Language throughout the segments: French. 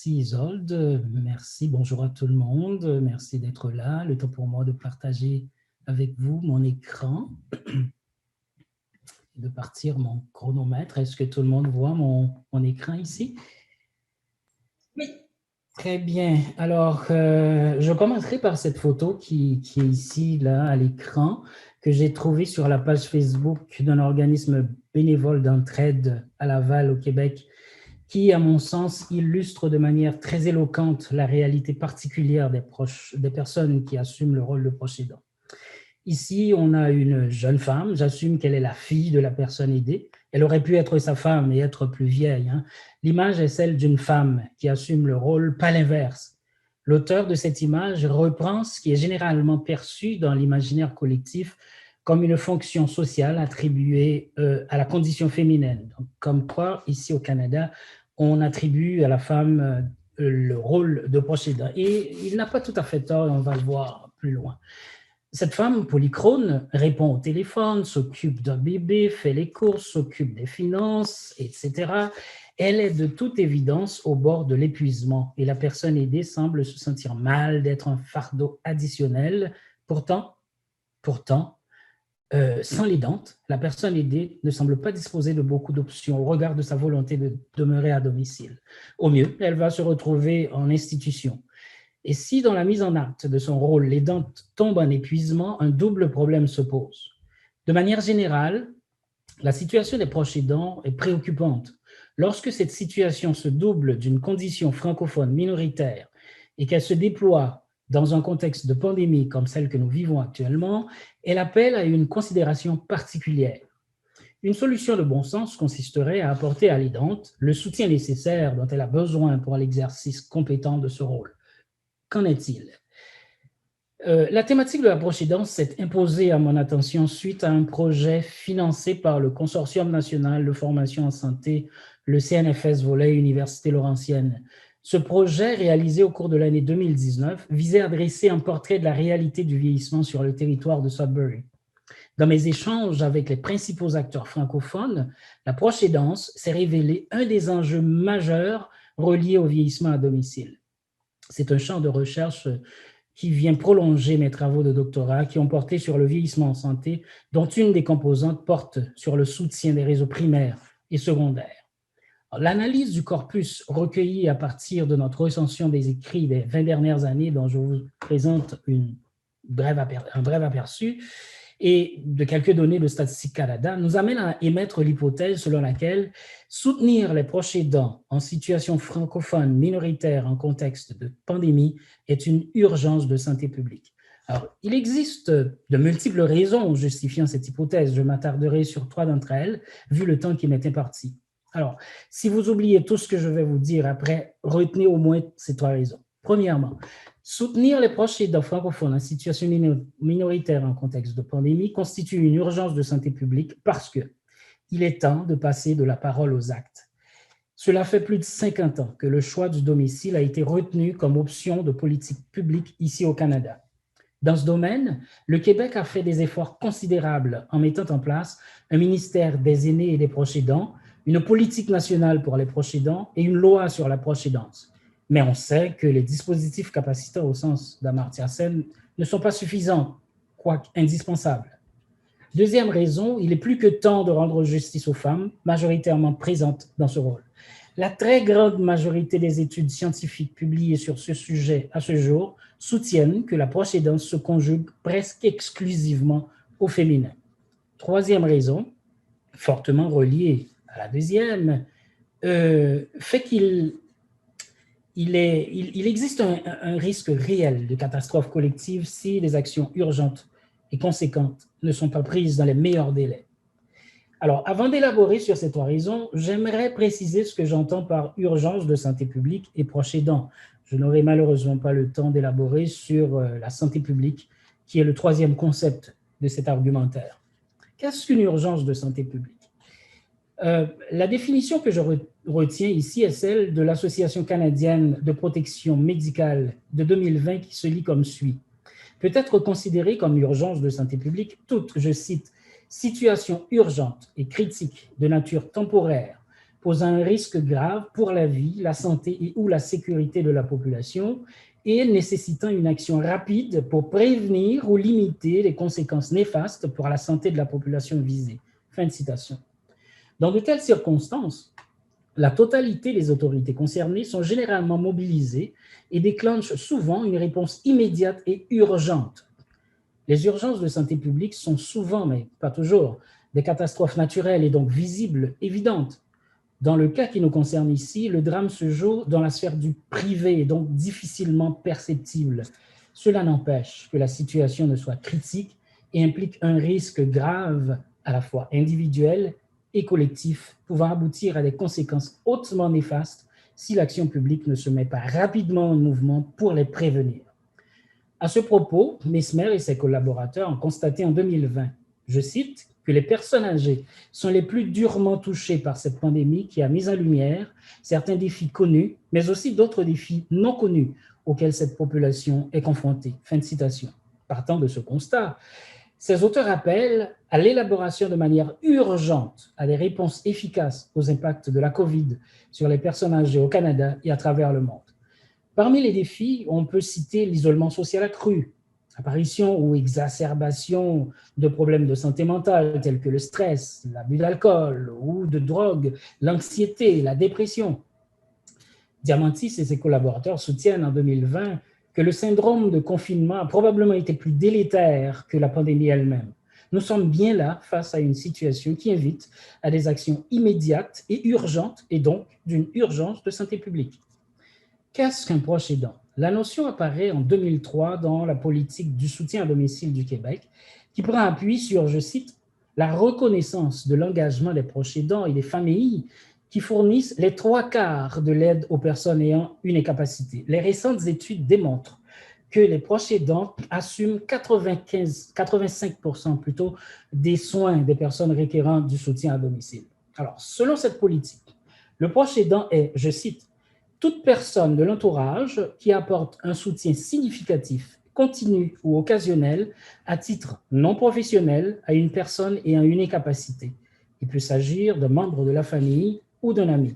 Merci Isolde, merci, bonjour à tout le monde, merci d'être là. Le temps pour moi de partager avec vous mon écran, de partir mon chronomètre. Est-ce que tout le monde voit mon écran ici? Oui. Très bien. Alors, je commencerai par cette photo qui est ici, là, à l'écran, que j'ai trouvée sur la page Facebook d'un organisme bénévole d'entraide à Laval, au Québec, qui, à mon sens, illustre de manière très éloquente la réalité particulière des personnes qui assument le rôle de proche aidant. Ici, on a une jeune femme, j'assume qu'elle est la fille de la personne aidée. Elle aurait pu être sa femme et être plus vieille. Hein. L'image est celle d'une femme qui assume le rôle, pas l'inverse. L'auteur de cette image reprend ce qui est généralement perçu dans l'imaginaire collectif comme une fonction sociale attribuée à la condition féminine. Donc, comme quoi, ici au Canada, on attribue à la femme le rôle de proche aidant. Et il n'a pas tout à fait tort, et on va le voir plus loin. Cette femme polychrone répond au téléphone, s'occupe d'un bébé, fait les courses, s'occupe des finances, etc. Elle est de toute évidence au bord de l'épuisement et la personne aidée semble se sentir mal d'être un fardeau additionnel. Pourtant, sans l'aidante, la personne aidée ne semble pas disposer de beaucoup d'options au regard de sa volonté de demeurer à domicile. Au mieux, elle va se retrouver en institution. Et si dans la mise en acte de son rôle, l'aidante tombe en épuisement, un double problème se pose. De manière générale, la situation des proches aidants est préoccupante. Lorsque cette situation se double d'une condition francophone minoritaire et qu'elle se déploie dans un contexte de pandémie comme celle que nous vivons actuellement, elle appelle à une considération particulière. Une solution de bon sens consisterait à apporter à l'aidante le soutien nécessaire dont elle a besoin pour l'exercice compétent de ce rôle. Qu'en est-il? La thématique de la proche aidance s'est imposée à mon attention suite à un projet financé par le Consortium national de formation en santé, le CNFS volet Université Laurentienne. Ce projet, réalisé au cours de l'année 2019, visait à dresser un portrait de la réalité du vieillissement sur le territoire de Sudbury. Dans mes échanges avec les principaux acteurs francophones, la proche aidance s'est révélée un des enjeux majeurs reliés au vieillissement à domicile. C'est un champ de recherche qui vient prolonger mes travaux de doctorat qui ont porté sur le vieillissement en santé, dont une des composantes porte sur le soutien des réseaux primaires et secondaires. L'analyse du corpus recueilli à partir de notre recension des écrits des 20 dernières années, dont je vous présente un bref aperçu, et de quelques données de Statistique Canada, nous amène à émettre l'hypothèse selon laquelle soutenir les proches aidants en situation francophone minoritaire en contexte de pandémie est une urgence de santé publique. Alors, il existe de multiples raisons justifiant cette hypothèse. Je m'attarderai sur 3 d'entre elles, vu le temps qui m'est imparti. Alors, si vous oubliez tout ce que je vais vous dire après, retenez au moins ces 3 raisons. Premièrement, soutenir les proches aidants francophones en situation minoritaire en contexte de pandémie constitue une urgence de santé publique parce qu'il est temps de passer de la parole aux actes. Cela fait plus de 50 ans que le choix du domicile a été retenu comme option de politique publique ici au Canada. Dans ce domaine, le Québec a fait des efforts considérables en mettant en place un ministère des aînés et des proches aidants, une politique nationale pour les proches aidants et une loi sur la proche aidance. Mais on sait que les dispositifs capacitants au sens d'Amartya Sen ne sont pas suffisants, quoique indispensables. Deuxième raison, il est plus que temps de rendre justice aux femmes, majoritairement présentes dans ce rôle. La très grande majorité des études scientifiques publiées sur ce sujet à ce jour soutiennent que la proche aidance se conjugue presque exclusivement au féminin. Troisième raison, fortement reliée à la deuxième, fait qu'il existe un risque réel de catastrophe collective si les actions urgentes et conséquentes ne sont pas prises dans les meilleurs délais. Alors, avant d'élaborer sur ces 3 raisons, j'aimerais préciser ce que j'entends par urgence de santé publique et proche aidant. Je n'aurai malheureusement pas le temps d'élaborer sur la santé publique, qui est le 3e concept de cet argumentaire. Qu'est-ce qu'une urgence de santé publique? La définition que je retiens ici est celle de l'Association canadienne de protection médicale de 2020 qui se lit comme suit. Peut être considérée comme urgence de santé publique toute, je cite, situation urgente et critique de nature temporaire posant un risque grave pour la vie, la santé et ou la sécurité de la population et nécessitant une action rapide pour prévenir ou limiter les conséquences néfastes pour la santé de la population visée. Fin de citation. Dans de telles circonstances, la totalité des autorités concernées sont généralement mobilisées et déclenchent souvent une réponse immédiate et urgente. Les urgences de santé publique sont souvent, mais pas toujours, des catastrophes naturelles et donc visibles, évidentes. Dans le cas qui nous concerne ici, le drame se joue dans la sphère du privé et donc difficilement perceptible. Cela n'empêche que la situation ne soit critique et implique un risque grave à la fois individuel et collectif, pouvant aboutir à des conséquences hautement néfastes si l'action publique ne se met pas rapidement en mouvement pour les prévenir. À ce propos, Mesmer et ses collaborateurs ont constaté en 2020, je cite, que les personnes âgées sont les plus durement touchées par cette pandémie qui a mis en lumière certains défis connus, mais aussi d'autres défis non connus auxquels cette population est confrontée. Fin de citation. Partant de ce constat, ces auteurs appellent à l'élaboration de manière urgente à des réponses efficaces aux impacts de la COVID sur les personnes âgées au Canada et à travers le monde. Parmi les défis, on peut citer l'isolement social accru, apparition ou exacerbation de problèmes de santé mentale tels que le stress, l'abus d'alcool ou de drogue, l'anxiété, la dépression. Diamantis et ses collaborateurs soutiennent en 2020 que le syndrome de confinement a probablement été plus délétère que la pandémie elle-même. Nous sommes bien là face à une situation qui invite à des actions immédiates et urgentes et donc d'une urgence de santé publique. Qu'est-ce qu'un proche aidant? La notion apparaît en 2003 dans la politique du soutien à domicile du Québec, qui prend appui sur, je cite, la reconnaissance de l'engagement des proches aidants et des familles qui fournissent les 3/4 de l'aide aux personnes ayant une incapacité. Les récentes études démontrent que les proches aidants assument 85% plutôt des soins des personnes requérant du soutien à domicile. Alors, selon cette politique, le proche aidant est, je cite, toute personne de l'entourage qui apporte un soutien significatif, continu ou occasionnel à titre non professionnel à une personne ayant une incapacité. Il peut s'agir d'un membre de la famille ou d'un ami.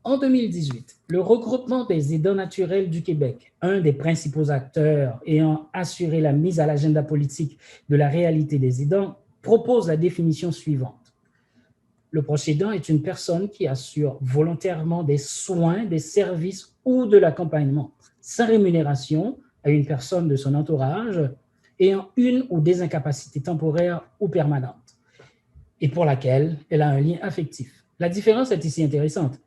En 2018, le regroupement des aidants naturels du Québec, un des principaux acteurs ayant assuré la mise à l'agenda politique de la réalité des aidants, propose la définition suivante. Le proche aidant est une personne qui assure volontairement des soins, des services ou de l'accompagnement sans rémunération à une personne de son entourage ayant une ou des incapacités temporaires ou permanentes et pour laquelle elle a un lien affectif. La différence est ici intéressante.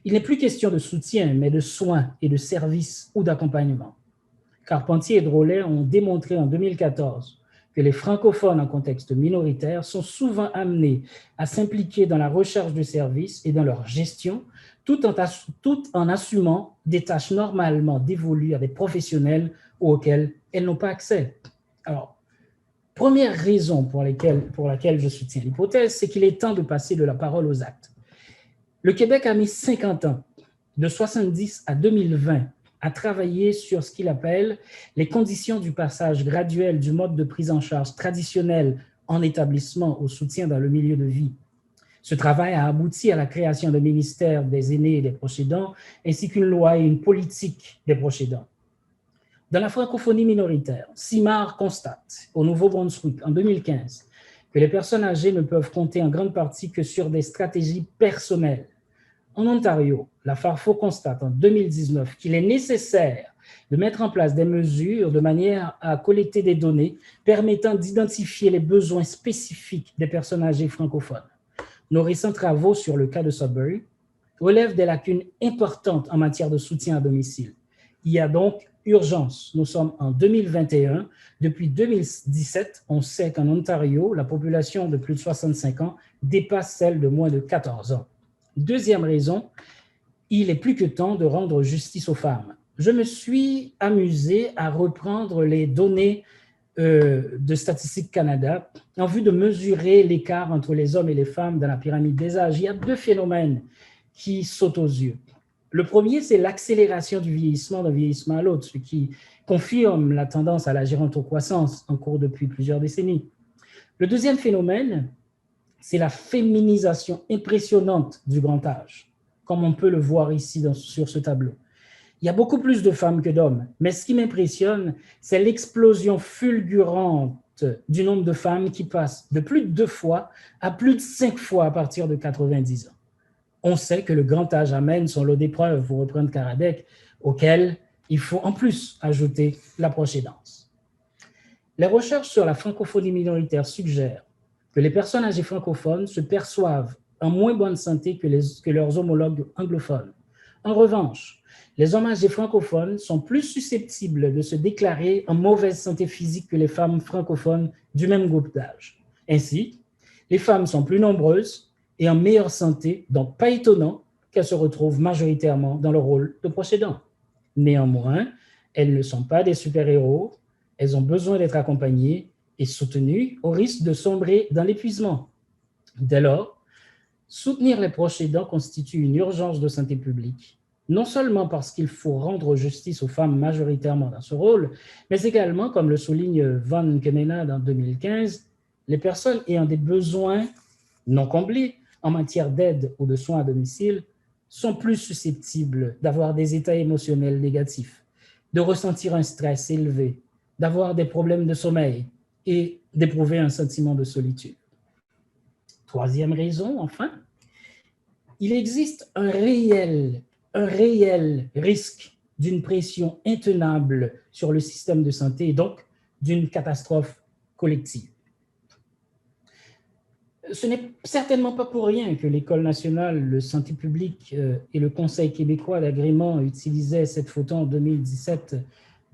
Il n'est plus question de soutien, mais de soins et de services ou d'accompagnement. Carpentier et Drolet ont démontré en 2014 que les francophones en contexte minoritaire sont souvent amenés à s'impliquer dans la recherche de services et dans leur gestion, tout en assumant des tâches normalement dévolues à des professionnels auxquels elles n'ont pas accès. Alors, première raison pour laquelle je soutiens l'hypothèse, c'est qu'il est temps de passer de la parole aux actes. Le Québec a mis 50 ans, de 70 à 2020, à travailler sur ce qu'il appelle les conditions du passage graduel du mode de prise en charge traditionnel en établissement au soutien dans le milieu de vie. Ce travail a abouti à la création d'un ministère des aînés et des proches aidants, ainsi qu'une loi et une politique des proches aidants. Dans la francophonie minoritaire, CIMAR constate, au Nouveau-Brunswick, en 2015, que les personnes âgées ne peuvent compter en grande partie que sur des stratégies personnelles. En Ontario, la FARFO constate en 2019 qu'il est nécessaire de mettre en place des mesures de manière à collecter des données permettant d'identifier les besoins spécifiques des personnes âgées francophones. Nos récents travaux sur le cas de Sudbury relèvent des lacunes importantes en matière de soutien à domicile. Il y a donc urgence. Nous sommes en 2021. Depuis 2017, on sait qu'en Ontario, la population de plus de 65 ans dépasse celle de moins de 14 ans. Deuxième raison, il est plus que temps de rendre justice aux femmes. Je me suis amusé à reprendre les données de Statistique Canada en vue de mesurer l'écart entre les hommes et les femmes dans la pyramide des âges. Il y a deux phénomènes qui sautent aux yeux. Le premier, c'est l'accélération du vieillissement d'un vieillissement à l'autre, ce qui confirme la tendance à la gérontocroissance en cours depuis plusieurs décennies. Le deuxième phénomène, c'est la féminisation impressionnante du grand âge, comme on peut le voir ici sur ce tableau. Il y a beaucoup plus de femmes que d'hommes, mais ce qui m'impressionne, c'est l'explosion fulgurante du nombre de femmes qui passent de plus de 2 fois à plus de 5 fois à partir de 90 ans. On sait que le grand âge amène son lot d'épreuves, pour reprendre Kardec, auquel il faut en plus ajouter la proche aidance. Les recherches sur la francophonie minoritaire suggèrent que les personnes âgées francophones se perçoivent en moins bonne santé que leurs homologues anglophones. En revanche, les hommes âgés francophones sont plus susceptibles de se déclarer en mauvaise santé physique que les femmes francophones du même groupe d'âge. Ainsi, les femmes sont plus nombreuses et en meilleure santé, donc pas étonnant qu'elles se retrouvent majoritairement dans le rôle de proche aidant. Néanmoins, elles ne sont pas des super-héros, elles ont besoin d'être accompagnées et soutenues au risque de sombrer dans l'épuisement. Dès lors, soutenir les proches aidants constitue une urgence de santé publique, non seulement parce qu'il faut rendre justice aux femmes majoritairement dans ce rôle, mais également, comme le souligne Van Kemenade en 2015, les personnes ayant des besoins non comblés en matière d'aide ou de soins à domicile sont plus susceptibles d'avoir des états émotionnels négatifs, de ressentir un stress élevé, d'avoir des problèmes de sommeil et d'éprouver un sentiment de solitude. Troisième raison, enfin, il existe un réel risque d'une pression intenable sur le système de santé et donc d'une catastrophe collective. Ce n'est certainement pas pour rien que l'École nationale de santé publique et le Conseil québécois d'agrément utilisaient cette photo en 2017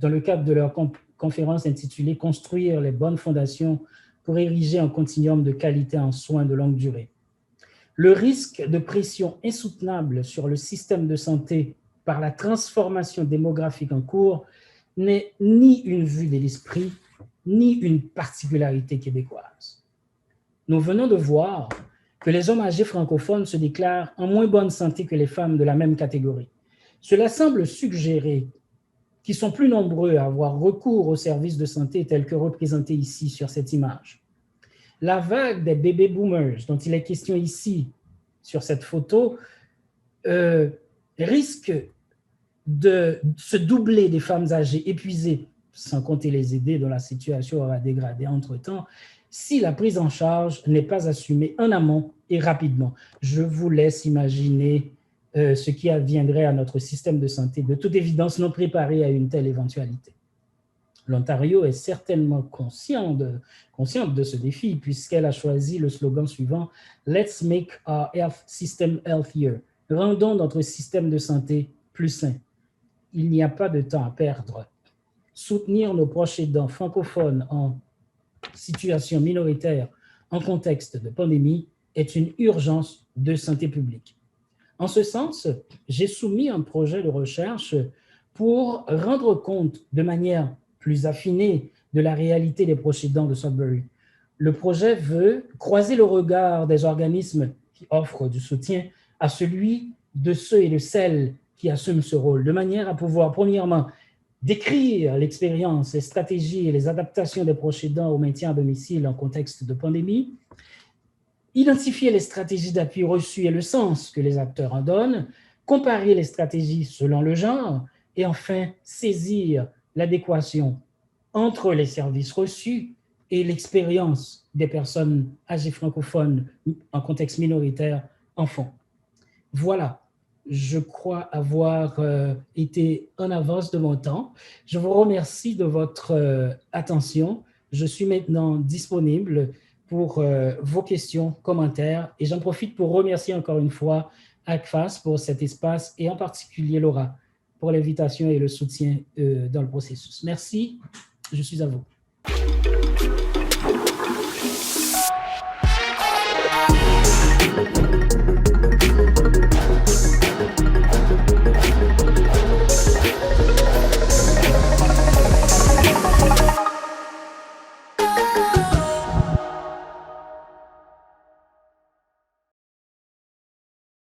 dans le cadre de leur conférence intitulée « Construire les bonnes fondations pour ériger un continuum de qualité en soins de longue durée ». Le risque de pression insoutenable sur le système de santé par la transformation démographique en cours n'est ni une vue de l'esprit, ni une particularité québécoise. Nous venons de voir que les hommes âgés francophones se déclarent en moins bonne santé que les femmes de la même catégorie. Cela semble suggérer qu'ils sont plus nombreux à avoir recours aux services de santé tels que représentés ici sur cette image. La vague des baby boomers dont il est question ici sur cette photo risque de se doubler des femmes âgées épuisées, sans compter les aidés dont la situation aura dégradé entre-temps, si la prise en charge n'est pas assumée en amont et rapidement. Je vous laisse imaginer ce qui adviendrait à notre système de santé, de toute évidence non préparé à une telle éventualité. L'Ontario est certainement consciente de ce défi puisqu'elle a choisi le slogan suivant « Let's make our health system healthier ». Rendons notre système de santé plus sain. Il n'y a pas de temps à perdre. Soutenir nos proches aidants francophones en situation minoritaire en contexte de pandémie est une urgence de santé publique. En ce sens, j'ai soumis un projet de recherche pour rendre compte de manière plus affinée de la réalité des proches aidants de Sudbury. Le projet veut croiser le regard des organismes qui offrent du soutien à celui de ceux et de celles qui assument ce rôle, de manière à pouvoir, premièrement, décrire l'expérience, les stratégies et les adaptations des proches aidants au maintien à domicile en contexte de pandémie, identifier les stratégies d'appui reçues et le sens que les acteurs en donnent, comparer les stratégies selon le genre et enfin saisir l'adéquation entre les services reçus et l'expérience des personnes âgées francophones en contexte minoritaire en fond. Voilà. Je crois avoir été en avance de mon temps. Je vous remercie de votre attention. Je suis maintenant disponible pour vos questions, commentaires, et j'en profite pour remercier encore une fois ACFAS pour cet espace et en particulier Laura pour l'invitation et le soutien dans le processus. Merci, je suis à vous.